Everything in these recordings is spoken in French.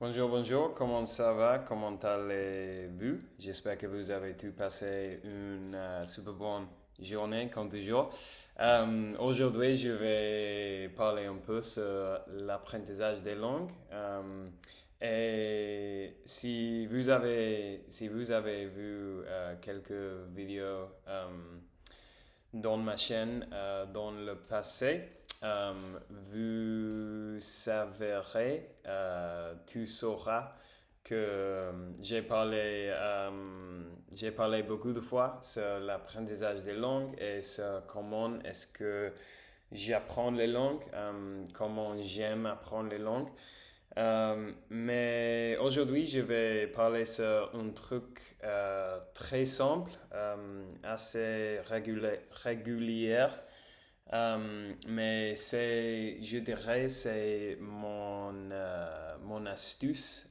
Bonjour, bonjour, comment ça va? Comment allez-vous? J'espère que vous avez tous passé une super bonne journée, comme toujours. Aujourd'hui, je vais parler un peu sur l'apprentissage des langues. Et si vous avez vu quelques vidéos dans ma chaîne dans le passé, euh, tu sauras que j'ai parlé beaucoup de fois sur l'apprentissage des langues et sur comment est-ce que j'apprends les langues, comment j'aime apprendre les langues. Mais aujourd'hui, je vais parler sur un truc très simple, assez régulier, mais je dirais, c'est mon astuce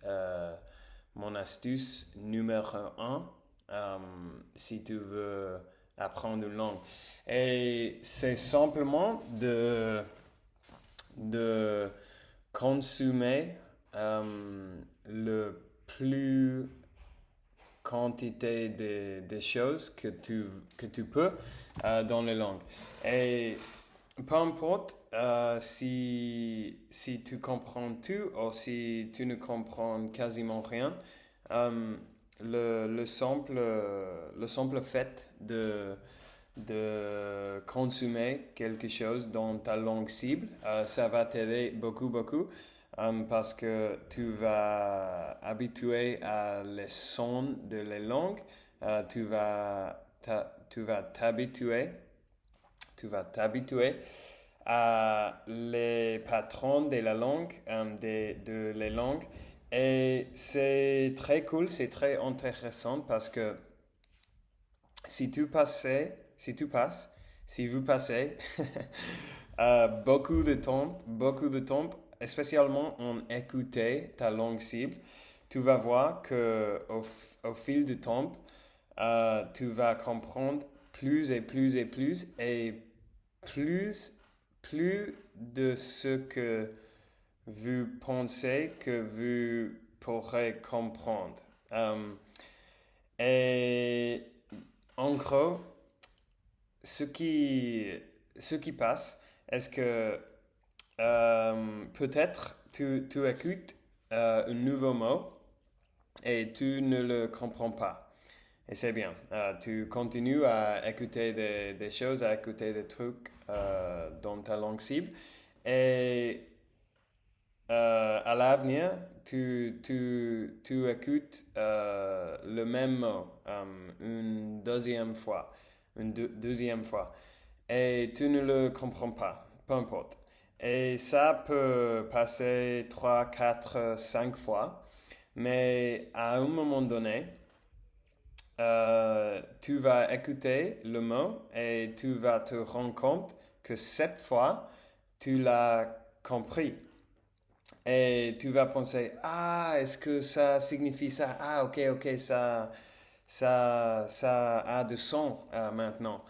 numéro un, si tu veux apprendre une langue. Et c'est simplement de consommer le plus quantité de choses que tu peux dans les langues. Et peu importe si tu comprends tout ou si tu ne comprends quasiment rien, euh, le simple fait de consommer quelque chose dans ta langue cible, ça va t'aider beaucoup, beaucoup, parce que tu vas habituer à les sons de les langues, tu vas t'habituer à les patrons de la langue, de les langues. Et c'est très cool, c'est très intéressant parce que si vous passez beaucoup de temps, spécialement en écouter ta langue cible, tu vas voir que au fil du temps, tu vas comprendre plus et plus et plus et plus, plus de ce que vous pensez que vous pourrez comprendre. Et en gros, ce qui, ce qui passe, est-ce que peut-être tu écoutes un nouveau mot et tu ne le comprends pas. Et c'est bien. Tu continues à écouter des choses, à écouter des trucs dans ta langue cible. Et à l'avenir, tu écoutes le même mot une deuxième fois, deuxième fois, et tu ne le comprends pas, peu importe. Et ça peut passer 3 4 5 fois, mais à un moment donné, tu vas écouter le mot et tu vas te rendre compte que cette fois, tu l'as compris. Et tu vas penser, ah, est-ce que ça signifie ça? Ah, ok, ok, ça a du sens maintenant.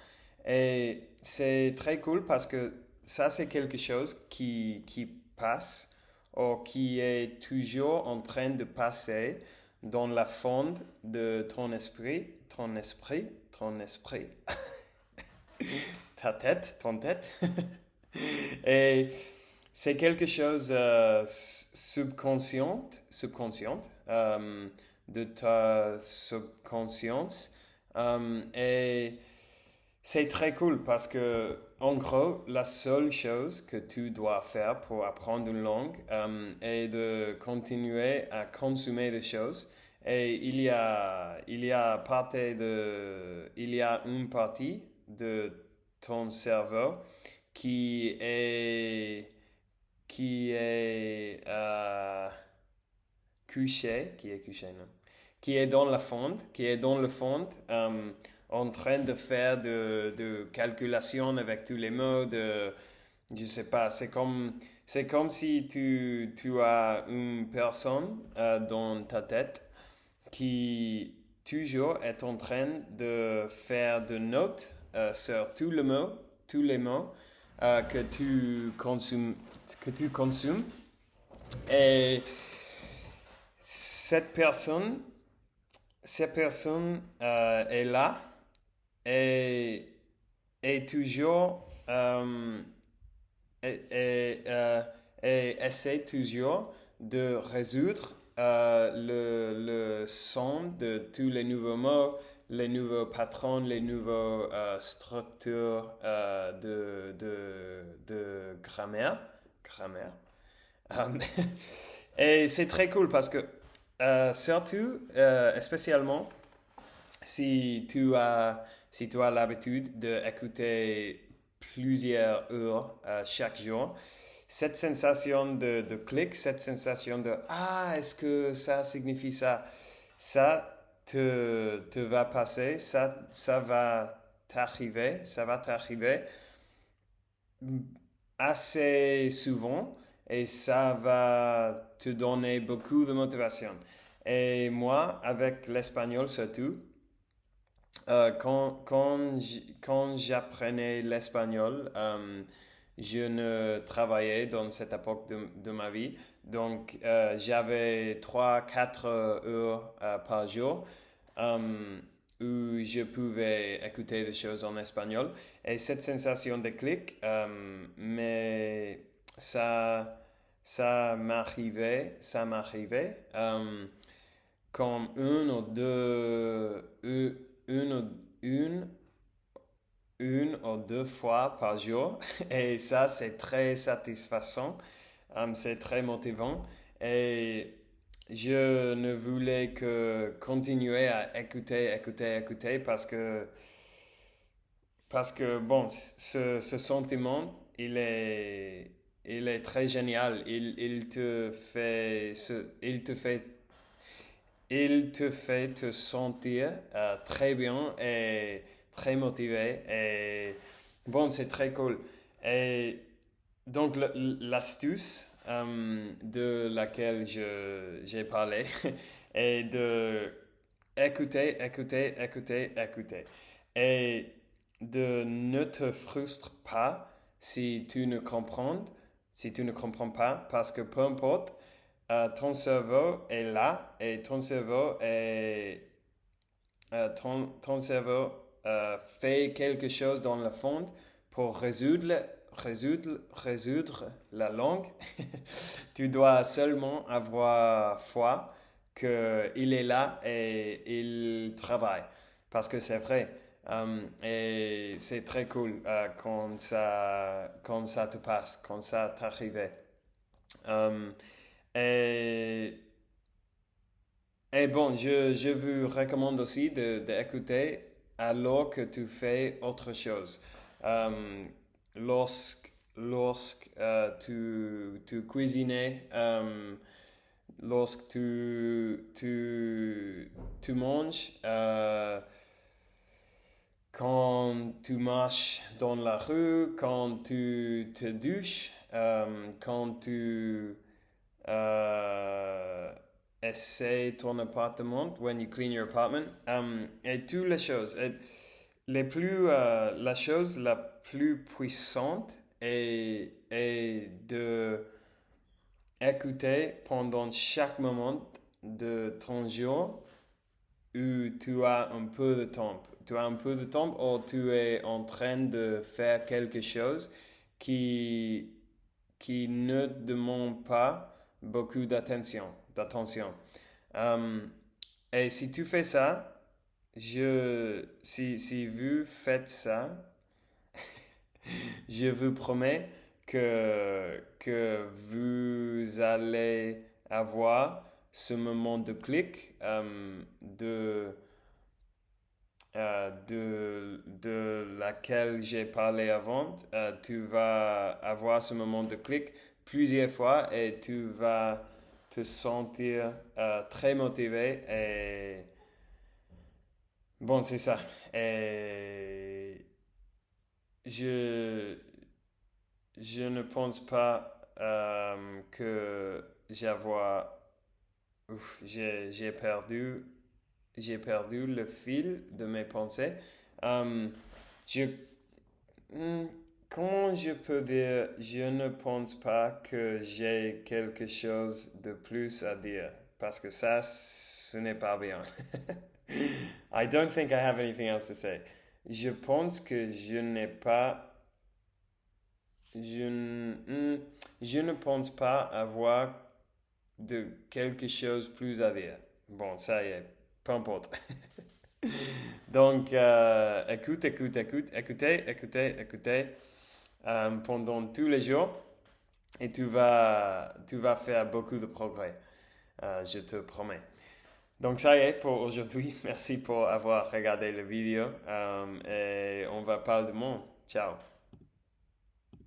Et c'est très cool parce que ça, c'est quelque chose qui passe ou qui est toujours en train de passer dans la fond de ton esprit, ta tête, ton tête. Et c'est quelque chose subconsciente de ta subconscience. Et c'est très cool parce que, en gros, la seule chose que tu dois faire pour apprendre une langue est de continuer à consommer des choses. Et il y a une partie de ton cerveau qui est, qui est couché, non? Qui est dans la fond, qui est dans le fond, en train de faire de calculations avec tous les mots, je sais pas, c'est comme si tu as une personne dans ta tête qui toujours est en train de faire des notes sur tous les mots que tu consommes. Et cette personne, cette personne est là et est toujours et, et, euh, et essaie toujours de résoudre le son de tous les nouveaux mots, les nouveaux patrons, les nouveaux structures de grammaire. Grammaire. Euh, et c'est très cool parce que surtout, spécialement, si tu as l'habitude d'écouter plusieurs heures chaque jour, cette sensation de clic, cette sensation de ah, est-ce que ça signifie ça? Ça te va passer, ça va t'arriver assez souvent et ça va te donner beaucoup de motivation. Et moi, avec l'espagnol surtout, quand j'apprenais l'espagnol, je ne travaillais dans cette époque de ma vie. Donc, j'avais 3 4 heures par jour où je pouvais écouter des choses en espagnol. Et cette sensation de clic, mais ça, ça m'arrivait comme une, une ou deux fois par jour. Et ça, c'est très satisfaisant, c'est très motivant. Et je ne voulais que continuer à écouter parce que bon, ce sentiment, il est très génial. Il te fait te sentir très bien et très motivé. Et bon, c'est très cool. Et donc, l'astuce de laquelle j'ai parlé est de écouter. Et de ne te frustre pas si tu ne comprends, si tu ne comprends pas, parce que peu importe, ton cerveau est là et ton cerveau fait quelque chose dans le fond pour résoudre la langue. Tu dois seulement avoir foi qu'il est là et il travaille. Parce que c'est vrai. Et c'est très cool quand ça te passe, quand ça t'arrive. Um, et, et bon, je vous recommande aussi d'écouter alors que tu fais autre chose. Um, lorsque tu cuisinais, lorsque tu manges, quand tu marches dans la rue, quand tu te douches, quand tu euh, essaies ton appartement, when you clean your apartment, et toutes les choses. Et la chose la plus puissante est de écouter pendant chaque moment de ton jour où tu as un peu de temps. Tu as un peu de temps ou tu es en train de faire quelque chose qui, qui ne demande pas beaucoup d'attention. Um, et si tu fais ça, si vous faites ça, je vous promets que vous allez avoir ce moment de clic de laquelle j'ai parlé avant. Tu vas avoir ce moment de clic plusieurs fois et tu vas te sentir très motivé et bon, c'est ça. Et je, je ne pense pas que j'ai perdu le fil de mes pensées. Euh, je, hmm, comment je peux dire, je ne pense pas que j'ai quelque chose de plus à dire parce que ça, ce n'est pas bien. I don't think I have anything else to say. Je pense que je n'ai pas... Je ne pense pas avoir de quelque chose plus à dire. Bon, ça y est, peu importe. Donc, écoutez pendant tous les jours et tu vas faire beaucoup de progrès, je te promets. Donc, ça y est pour aujourd'hui. Merci pour avoir regardé la vidéo et on va parler demain. Ciao.